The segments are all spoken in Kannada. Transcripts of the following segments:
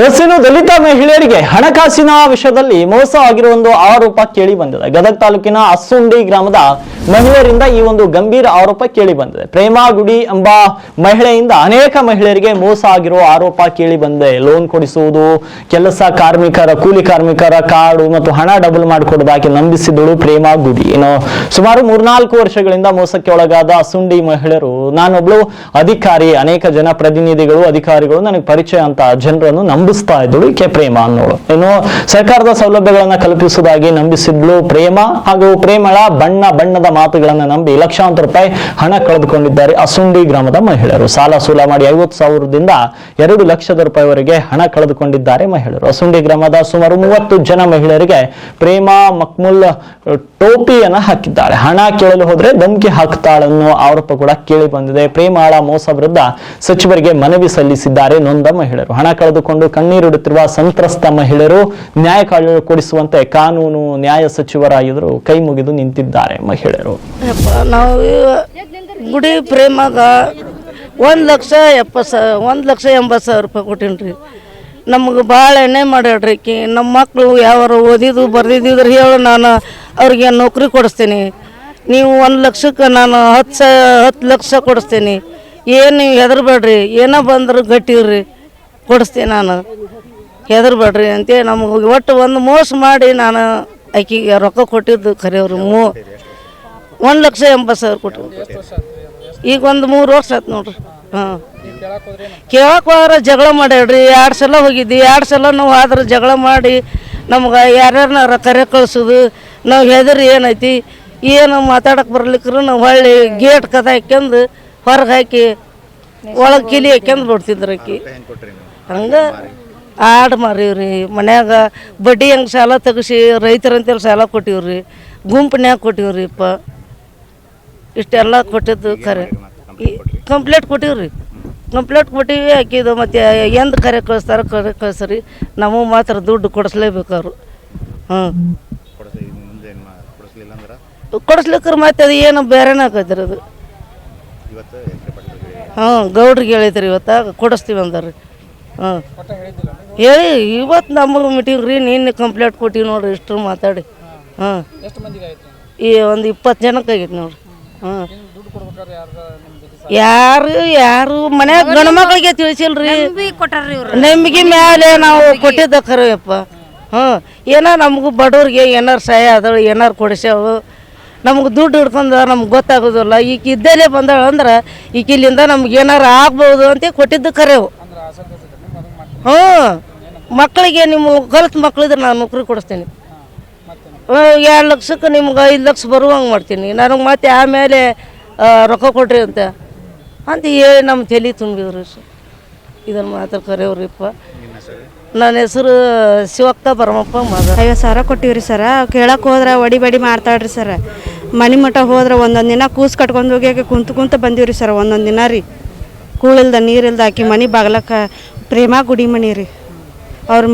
ಇನ್ನು ದಲಿತ ಮಹಿಳೆಯರಿಗೆ ಹಣಕಾಸಿನ ವಿಷಯದಲ್ಲಿ ಮೋಸ ಆಗಿರುವ ಒಂದು ಆರೋಪ ಕೇಳಿ ಬಂದಿದೆ. ಗದಗ ತಾಲೂಕಿನ ಅಸುಂಡಿ ಗ್ರಾಮದ ಮಹಿಳೆಯರಿಂದ ಈ ಒಂದು ಗಂಭೀರ ಆರೋಪ ಕೇಳಿ ಬಂದಿದೆ. ಪ್ರೇಮಾ ಗುಡಿ ಎಂಬ ಮಹಿಳೆಯಿಂದ ಅನೇಕ ಮಹಿಳೆಯರಿಗೆ ಮೋಸ ಆಗಿರುವ ಆರೋಪ ಕೇಳಿ ಬಂದಿದೆ. ಲೋನ್ ಕೊಡಿಸುವುದು, ಕೆಲಸ ಕಾರ್ಮಿಕರ, ಕೂಲಿ ಕಾರ್ಮಿಕರ ಕಾರ್ಡು ಮತ್ತು ಹಣ ಡಬಲ್ ಮಾಡಿಕೊಡೋದಾಗಿ ನಂಬಿಸಿದಳು ಪ್ರೇಮಾ ಗುಡಿ. ಇನ್ನು ಸುಮಾರು 3-4 ವರ್ಷಗಳಿಂದ ಮೋಸಕ್ಕೆ ಒಳಗಾದ ಅಸುಂಡಿ ಮಹಿಳೆಯರು, ನಾನೊಬ್ಳು ಅಧಿಕಾರಿ, ಅನೇಕ ಜನಪ್ರತಿನಿಧಿಗಳು, ಅಧಿಕಾರಿಗಳು ನನಗೆ ಪರಿಚಯ ಅಂತ ಜನರನ್ನು ನಂಬಿಸ್ತಾ ಇದ್ದಳು ಈಕೆ ಪ್ರೇಮಾ ಅನ್ನೋಳು. ಇನ್ನು ಸರ್ಕಾರದ ಸೌಲಭ್ಯಗಳನ್ನ ಕಲ್ಪಿಸುವುದಾಗಿ ನಂಬಿಸಿದ್ಲು ಪ್ರೇಮಾ ಹಾಗೂ ಪ್ರೇಮಳ ಬಣ್ಣದ ಮಾತುಗಳನ್ನ ನಂಬಿ ಲಕ್ಷಾಂತರ ರೂಪಾಯಿ ಹಣ ಕಳೆದುಕೊಂಡಿದ್ದಾರೆ ಅಸುಂಡಿ ಗ್ರಾಮದ ಮಹಿಳೆಯರು. ಸಾಲ ಸೂಲ ಮಾಡಿ 50,000ದಿಂದ 2 ಲಕ್ಷದ ರೂಪಾಯಿವರೆಗೆ ಹಣ ಕಳೆದುಕೊಂಡಿದ್ದಾರೆ ಮಹಿಳೆಯರು. ಅಸುಂಡಿ ಗ್ರಾಮದ ಸುಮಾರು 30 ಜನ ಮಹಿಳೆಯರಿಗೆ ಪ್ರೇಮಾ ಮಕ್ಮುಲ್ ಟೋಪಿಯನ್ನ ಹಾಕಿದ್ದಾಳೆ. ಹಣ ಕೇಳಲು ಹೋದ್ರೆ ಧಮಕಿ ಹಾಕ್ತಾಳನ್ನೋ ಆರೋಪ ಕೂಡ ಕೇಳಿ ಬಂದಿದೆ. ಪ್ರೇಮಾಳ ಮೋಸ ವಿರುದ್ಧ ಸಚಿವರಿಗೆ ಮನವಿ ಸಲ್ಲಿಸಿದ್ದಾರೆ ನೊಂದ ಮಹಿಳೆಯರು. ಹಣ ಕಳೆದುಕೊಂಡು ಕಣ್ಣೀರಿಡುತ್ತಿರುವ ಸಂತ್ರಸ್ತ ಮಹಿಳೆಯರು ನ್ಯಾಯ ಕೊಡಿಸುವಂತೆ ಕಾನೂನು ನ್ಯಾಯ ಸಚಿವರ ಎದುರು ಕೈ ಮುಗಿದು ನಿಂತಿದ್ದಾರೆ ಮಹಿಳೆಯರು. ನಾವು ಗುಡಿ ಪ್ರೇಮಾಗ 1,80,000 ರೂಪಾಯಿ ಕೊಟ್ಟೇನ್ರಿ. ನಮ್ಗೆ ಭಾಳ ಎಣ್ಣೆ ಮಾಡ್ಯಾಡ್ರಿ. ನಮ್ಮ ಮಕ್ಕಳು ಯಾವಾರು ಓದಿದ್ದು ಬರ್ದಿದ್ದಿದ್ರೆ ಹೇಳು, ನಾನು ಅವ್ರಿಗೆ ನೌಕರಿ ಕೊಡಿಸ್ತೀನಿ. ನೀವು 1 ಲಕ್ಷಕ್ಕೆ ನಾನು 10 ಲಕ್ಷ ಕೊಡಿಸ್ತೀನಿ. ಏನು ನೀವು ಹೆದರ್ಬೇಡ್ರಿ, ಏನೋ ಬಂದ್ರೆ ಗಟ್ಟಿರ್ರಿ, ಕೊಡಿಸ್ತೀನಿ, ನಾನು ಹೆದರ್ಬೇಡ್ರಿ ಅಂತೇಳಿ ನಮಗೆ ಒಟ್ಟು ಒಂದು ಮೋಸ ಮಾಡಿ ನಾನು ಆಕಿಗೆ ರೊಕ್ಕ ಕೊಟ್ಟಿದ್ದು ಖರೆಯವ್ರು 1,80,000 ಕೊಟ್ಟು. ಈಗ ಒಂದು 3 ವರ್ಷ ಆಯ್ತು ನೋಡ್ರಿ. ಹಾಂ, ಕೇಳಕ್ಕೆ ಹೋದ್ರೆ ಜಗಳ ಮಾಡ್ಯಾಡ್ರಿ. 2 ಸಲ ಹೋಗಿದ್ವಿ. 2 ಸಲ ನಾವು ಆದ್ರೆ ಜಗಳ ಮಾಡಿ ನಮ್ಗೆ ಯಾರ್ಯಾರನ್ನಾರ ಕರೆ ಕಳ್ಸೋದು. ನಾವು ಹೆದರಿ ಏನೈತಿ ಏನು ಮಾತಾಡಕ್ಕೆ ಬರ್ಲಿಕ್ರು ನಾವು ಹೊಳ್ಳಿ ಗೇಟ್ ಕದ ಹಾಕ್ಯಂದು ಹೊರಗೆ ಹಾಕಿ ಒಳಗೆ ಕಿಲಿ ಹಾಕ್ಯಂದು ಬಿಡ್ತಿದ್ರು. ಆಕಿ ಹಂಗೆ ಆಡು ಮಾರೀವ್ರಿ. ಮನ್ಯಾಗ ಬಡ್ಡಿ ಹಂಗೆ ಸಾಲ ತೆಗಿಸಿ ರೈತರಂತೇಳಿ ಸಾಲ ಕೊಟ್ಟಿವ್ರಿ. ಗುಂಪಿನ್ಯಾಗ ಕೊಟ್ಟಿವ್ರಿ. ಇಷ್ಟೆಲ್ಲ ಕೊಟ್ಟಿದ್ದು ಖರೆ. ಕಂಪ್ಲೇಂಟ್ ಕೊಟ್ಟಿವ್ರಿ. ಕಂಪ್ಲೇಂಟ್ ಕೊಟ್ಟಿವಿ. ಹಾಕಿದ್ದು ಮತ್ತು ಎಂದು ಕರೆ ಕಳಿಸ್ರಿ, ನಮಗೆ ಮಾತ್ರ ದುಡ್ಡು ಕೊಡಿಸ್ಲೇಬೇಕು ಅವರು. ಹಾಂ, ಕೊಡಿಸ್ಲಿಕ್ಕ್ರೆ ಮತ್ತೆ ಅದು ಏನು ಬೇರೆನೇ ಆಕೈತ್ರಿ ಅದು. ಹಾಂ, ಗೌಡ್ರಿಗೆ ಹೇಳಿದ್ರಿ ಇವತ್ತು ಕೊಡಿಸ್ತೀವಿ ಅಂದಾರ್ರಿ. ಹಾಂ, ಹೇಳಿ ಇವತ್ತು ನಮಗೆ ಮೀಟಿಂಗ್ ರೀ, ನಿನ್ನೆ ಕಂಪ್ಲೇಂಟ್ ಕೊಟ್ಟಿವಿ ನೋಡ್ರಿ. ಇಷ್ಟು ಮಾತಾಡಿ. ಹಾಂ, ಈ ಒಂದು 20 ಜನಕ್ಕೆ ಆಗೈತೆ ನೋಡ್ರಿ. ಹಾಂ, ಯಾರು ಮನ್ಯಾಗ ಗಂಡು ಮಕ್ಕಳಿಗೆ ತಿಳಿಸಿಲ್ರಿ. ನಂಬಿಕೆ ಮೇಲೆ ನಾವು ಕೊಟ್ಟಿದ್ದ ಖರೇಯಪ್ಪ. ಹಾಂ, ಏನೋ ನಮಗೂ ಬಡವ್ರಿಗೆ ಏನಾರು ಸಹಾಯ ಆದಳು, ಏನಾರು ಕೊಡಿಸ್ಯಾವು. ನಮ್ಗೆ ದುಡ್ಡು ಹಿಡ್ಕೊಂಡು ನಮ್ಗೆ ಗೊತ್ತಾಗೋದಿಲ್ಲ. ಈಗ ಇದ್ದಲ್ಲೇ ಬಂದಾಳು ಅಂದ್ರೆ ಈಗ ಇಲ್ಲಿಂದ ನಮ್ಗೆ ಏನಾರು ಆಗ್ಬೋದು ಅಂತ ಕೊಟ್ಟಿದ್ದು ಖರೇವು. ಹ್ಞೂ, ಮಕ್ಕಳಿಗೆ ನಿಮ್ಮ ಕಲ್ತು ಮಕ್ಕಳಿದ್ರೆ ನಾನು ನೌಕರಿ ಕೊಡಿಸ್ತೀನಿ. 2 ಲಕ್ಷಕ್ಕೆ ನಿಮ್ಗೆ 5 ಲಕ್ಷ ಬರುವಂಗೆ ಮಾಡ್ತೀನಿ. ನನಗೆ ಮತ್ತೆ ಆಮೇಲೆ ರೊಕ್ಕ ಕೊಡ್ರಿ ಅಂತ ಹೇಳಿ ನಮ್ಮ ತಲೆ ತುಂಬಿದ್ರಿ. ಇದನ್ನು ಮಾತ್ರ ಕರೆಯವ್ರಿಪ್ಪ. ನನ್ನ ಹೆಸರು ಶಿವಕ್ಕ ಭರಮಪ್ಪ ಮಗ. 50,000 ಕೊಟ್ಟಿವ್ರಿ ಸರ. ಕೇಳಕ್ಕೆ ಹೋದ್ರೆ ಬಡಿ ಮಾಡ್ತಾಳ್ರಿ ಸರ. ಮನೆ ಮಠ ಹೋದ್ರೆ ಒಂದೊಂದು ದಿನ ಕೂಸು ಕಟ್ಕೊಂಡು ಹೋಗಿ ಕುಂತ ಬಂದೀವ್ರಿ ಸರ್. ಒಂದೊಂದು ದಿನ ರೀ ಕೂಳಿಲ್ದ ನೀರಿಲ್ದ ಆಕಿ ಮನೆ ಬಾಗ್ಲಕ್ಕ ಪ್ರೇಮಾ ಗುಡಿ ಮನೆ ರೀ. ಅವ್ರ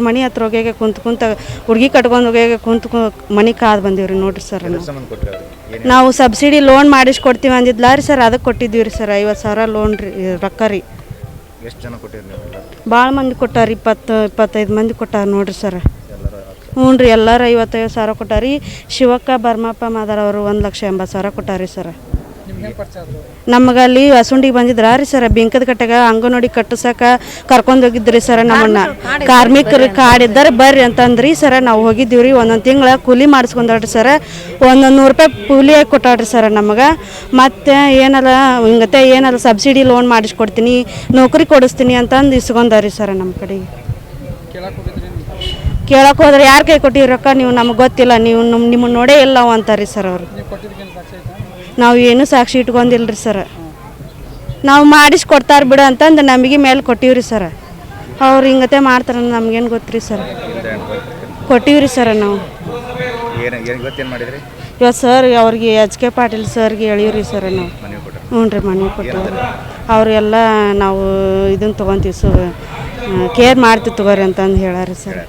ಮನೆ ಹತ್ರ ಹೋಗಿ ಕುಂತ ಹುಡುಗಿ ಕಟ್ಕೊಂಡು ಹೋಗಿ ಮನೆ ಕಾದು ಬಂದೀವ್ರಿ ನೋಡ್ರಿ ಸರ್. ನಾವು ಸಬ್ಸಿಡಿ ಲೋನ್ ಮಾಡಿಸ್ಕೊಡ್ತೀವಿ ಅಂದಿದ್ಲ ರೀ ಸರ್, ಅದಕ್ಕೆ ಕೊಟ್ಟಿದ್ದೀವಿ ರೀ ಸರ್. 50,000 ಲೋನ್ ರೀ, ರೊಕ್ಕ ರೀ. ಭಾಳ ಮಂದಿ ಕೊಟ್ಟಾರ, 20-25 ಮಂದಿ ಕೊಟ್ಟಾರ ನೋಡ್ರಿ ಸರ್. ಹ್ಞೂ ರೀ, ಎಲ್ಲರೂ 55,000 ಕೊಟ್ಟಾರಿ. ಶಿವಕ್ಕ ಭರಮಪ್ಪ ಮಾದಾರ ಅವರು 1,80,000 ಕೊಟ್ಟಾರಿ ಸರ್. ನಮಗೆ ಅಲ್ಲಿ ಅಸುಂಡಿಗೆ ಬಂದಿದ್ರ ರೀ ಸರ್. ಬಿಂಕದ ಕಟ್ಟೆಗೆ ಅಂಗನವಾಡಿ ಕಟ್ಟಿಸಕ ಕರ್ಕೊಂಡು ಹೋಗಿದ್ರಿ ಸರ್. ನಮ್ಮನ್ನ ಕಾರ್ಮಿಕರು ಕಾಡಿದ್ದಾರೆ ಬರ್ರಿ ಅಂತಂದ್ರಿ ಸರ್. ನಾವು ಹೋಗಿದ್ದೀವ್ರಿ. ಒಂದೊಂದು ತಿಂಗಳ ಕೂಲಿ ಮಾಡಿಸ್ಕೊಂಡ್ರಿ ಸರ್. 100 ರೂಪಾಯಿ ಕೂಲಿ ಆಗಿ ಕೊಟ್ಟಾಡ್ರಿ ಸರ್ ನಮಗೆ. ಮತ್ತು ಏನಲ್ಲ ಸಬ್ಸಿಡಿ ಲೋನ್ ಮಾಡಿಸ್ಕೊಡ್ತೀನಿ, ನೌಕರಿ ಕೊಡಿಸ್ತೀನಿ ಅಂತಂದು ಇಸ್ಕೊಂಡಾರಿ ಸರ್ ನಮ್ಮ ಕಡೆಗೆ. ಕೇಳಕ್ಕೆ ಹೋದ್ರೆ ಯಾರ ಕೈ ಕೊಟ್ಟಿವಿ ರೊಕ್ಕ, ನೀವು ನಮಗೆ ಗೊತ್ತಿಲ್ಲ, ನೀವು ನಿಮ್ಮನ್ನು ನೋಡೇ ಇಲ್ಲ ಅಂತಾರಿ ಸರ್ ಅವರು. ನಾವು ಏನು ಸಾಕ್ಷಿ ಇಟ್ಕೊಂಡಿಲ್ರಿ ಸರ್. ನಾವು ಮಾಡಿಸ್ಕೊಡ್ತಾರೆ ಬಿಡು ಅಂತಂದು ನಮಗೆ ಮೇಲೆ ಕೊಟ್ಟಿವ್ರಿ ಸರ್. ಅವ್ರು ಹಿಂಗತೆ ಮಾಡ್ತಾರೆ, ನಮ್ಗೇನು ಗೊತ್ತ್ರಿ ಸರ್. ಕೊಟ್ಟಿವ್ರಿ ಸರ್ ನಾವು. ಇವತ್ತು ಸರ್ ಅವ್ರಿಗೆ HK ಪಾಟೀಲ್ ಸರ್ಗೆ ಹೇಳಿವ್ರಿ ಸರ್ ನಾವು. ಹ್ಞೂ ರೀ, ಮನೆ ಕೊಟ್ಟಿವ್ರಿ. ಅವರೆಲ್ಲ ನಾವು ಇದನ್ನು ತೊಗೊತೀವಿ ಕೇರ್ ಮಾಡ್ತೀವಿ ತಗೋರಿ ಅಂತಂದು ಹೇಳಾರಿ ಸರ್.